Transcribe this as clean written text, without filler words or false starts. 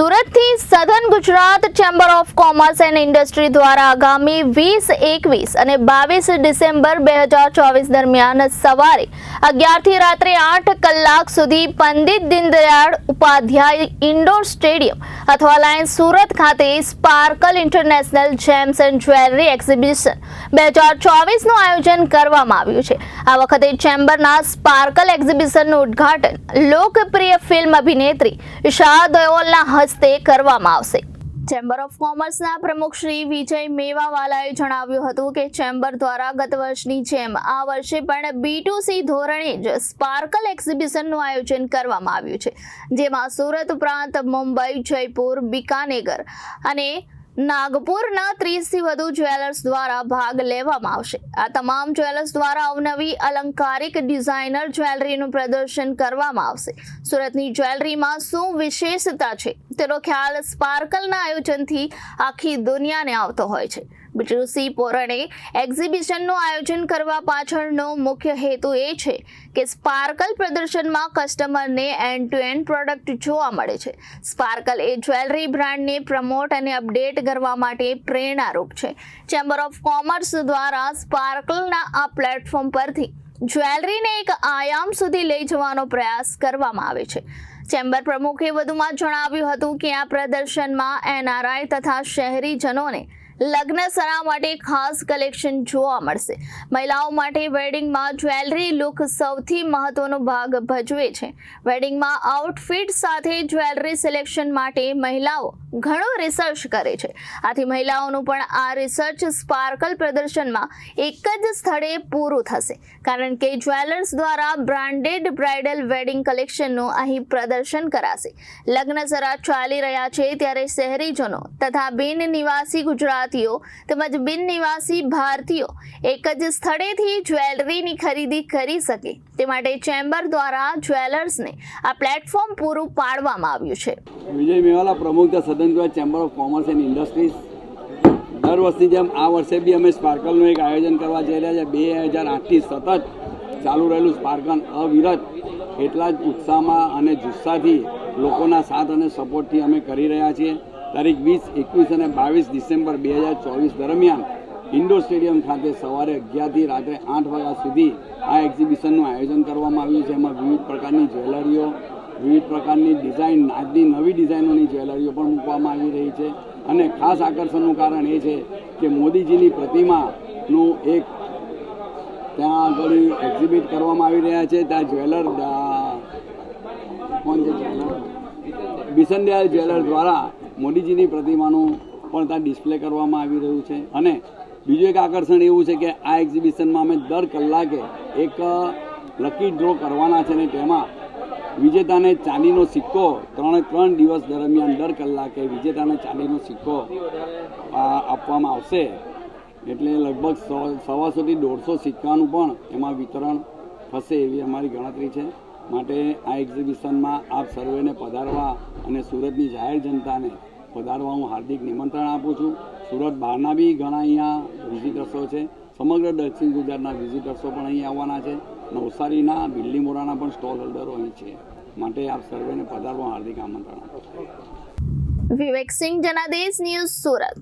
સુરતથી સધન Gujarat chamber of commerce and industry દ્વારા આગામી 20, 21 અને 22 ડિસેમ્બર 2024 દરમિયાન સવારે 11 થી રાત્રે 8 કલાક સુધી પંડિત દીનદયાળ ઉપાધ્યાય ઇન્ડોર સ્ટેડિયમ અથવા લાયન્સ સુરત ખાતે Sparkle International Gems and Jewellery Exhibition 2024નું આયોજન કરવામાં આવ્યું છે। આ વખતે ચેમ્બરના સ્પાર્કલ એક્ઝિબિશનનું ઉદ્ઘાટન લોકપ્રિય ફિલ્મ અભિનેત્રી ઈશા દેઓલના હસ્તે કરવામાં આવશે। ચેમ્બર ઓફ કોમર્સના પ્રમુખ શ્રી વિજય મેવાવાલાએ જણાવ્યું હતું કે ચેમ્બર દ્વારા ગત વર્ષની જેમ આ વર્ષે પણ B2C ધોરણે જ સ્પાર્કલ એક્ઝિબિશનનું આયોજન કરવામાં આવ્યું છે, જેમાં સુરત ઉપરાંત મુંબઈ, જયપુર, બિકાનેર અને નાગપુરના 30થી વધુ જ્વેલર્સ દ્વારા ભાગ લેવામાં આવશે। આ તમામ જ્વેલર્સ દ્વારા અવનવી અલંકારિક ડિઝાઇનર જ્વેલરીનું પ્રદર્શન કરવામાં આવશે। સુરતની જ્વેલરીમાં શું વિશેષતા છે તેનો ખ્યાલ સ્પાર્કલના આયોજનથી આખી દુનિયાને આવતો હોય છે। B2C ધોરણે એક્ઝિબિશનનું આયોજન કરવા પાછળનો મુખ્ય હેતુ એ છે કે સ્પાર્કલ પ્રદર્શનમાં કસ્ટમરને એન્ડ ટુ એન્ડ પ્રોડક્ટ જોવા મળે છે। સ્પાર્કલ એ જ્વેલરી બ્રાન્ડને પ્રમોટ અને અપડેટ કરવા માટે પ્રેરણારૂપ છે। ચેમ્બર ઓફ કોમર્સ દ્વારા સ્પાર્કલના આ પ્લેટફોર્મ પરથી જ્વેલરીને એક આયામ સુધી લઈ જવાનો પ્રયાસ કરવામાં આવે છે। ચેમ્બર પ્રમુખે વધુમાં જણાવ્યું હતું કે આ પ્રદર્શનમાં NRI તથા શહેરીજનોને લગ્ન સરા માટે ખાસ કલેક્શન જોવા મળશે। મહિલાઓ માટે વેડિંગમાં જ્વેલરી લુક સૌથી મહત્વનો ભાગ ભજવે છે। વેડિંગમાં આઉટફિટ સાથે જ્વેલરી સિલેક્શન માટે મહિલાઓ ઘણો રિસર્ચ કરે છે, આથી મહિલાઓનું પણ આ રિસર્ચ સ્પાર્કલ પ્રદર્શનમાં એક જ સ્થળે પૂરું થશે, કારણ કે જ્વેલર્સ દ્વારા બ્રાન્ડેડ બ્રાઇડલ વેડિંગ કલેક્શનનું અહીં પ્રદર્શન કરાશે। લગ્ન સરા ચાલી રહ્યા છે ત્યારે શહેરીજનો તથા બિન નિવાસી ગુજરાત તેમજ બિન નિવાસી ભારતીયો એક જ સ્થળેથી જ્વેલરીની ખરીદી કરી શકે તે માટે ચેમ્બર દ્વારા જ્વેલર્સને આ પ્લેટફોર્મ પૂરું પાડવામાં આવ્યું છે। વિજય મેવાલા પ્રમુખ સદન Gujarat chamber of commerce and industries દર વર્ષની જેમ આ વર્ષે બી અમે સ્પાર્કલનું એક આયોજન કરવા જઈ રહ્યા છીએ। 2008થી સતત ચાલુ રહેલું સ્પાર્કલ અવિરત એટલા જ ઉત્સાહમાં અને જુસ્સાથી લોકોના સાથ અને સપોર્ટથી અમે કરી રહ્યા છીએ। તારીખ 20, 21 અને 22 ડિસેમ્બર 2024 દરમિયાન ઇન્ડોર સ્ટેડિયમ ખાતે સવારે 11 થી રાત્રે 8 વાગ્યા સુધી આ એક્ઝિબિશનનું આયોજન કરવામાં આવ્યું છે। એમાં વિવિધ પ્રકારની જ્વેલરીઓ, વિવિધ પ્રકારની ડિઝાઇન, આજની નવી ડિઝાઇનોની જ્વેલરીઓ પણ મૂકવામાં આવી રહી છે। અને ખાસ આકર્ષણનું કારણ એ છે કે મોદીજીની પ્રતિમાનું એક ત્યાં આગળ એક્ઝિબિટ કરવામાં આવી રહ્યા છે। ત્યાં જ્વેલર કોણ છે? બિસનદયાળ જ્વેલર દ્વારા મોદીજીની પ્રતિમાનું પણ ત્યાં ડિસ્પ્લે કરવામાં આવી રહ્યું છે। અને બીજું એક આકર્ષણ એવું છે કે આ એક્ઝિબિશનમાં અમે દર કલાકે એક લકી ડ્રો કરવાના છે, ને તેમાં વિજેતાને ચાંદીનો સિક્કો 3 દિવસ દરમિયાન દર કલાકે વિજેતાને ચાંદીનો સિક્કો આપવામાં આવશે। એટલે લગભગ 125 થી 150 સિક્કાનું પણ એમાં વિતરણ થશે એવી અમારી ગણતરી છે। માટે આ એક્ઝિબિશનમાં આપ સર્વેને પધારવા અને સુરતની જાહેર જનતાને પધારવા હું હાર્દિક નિમંત્રણ આપું છું। સુરત બહારના બી ઘણા અહીંયા વિઝિટર્સો છે, સમગ્ર દક્ષિણ ગુજરાતના વિઝિટર્સો પણ અહીં આવવાના છે। નવસારીના, બિલ્લીમોરાના પણ સ્ટોલ હોલ્ડરો અહીં છે, માટે આપ સર્વેને પધારવા હાર્દિક આમંત્રણ આપું છું। વિવેક સિંહ, જનાદેશ ન્યૂઝ, સુરત।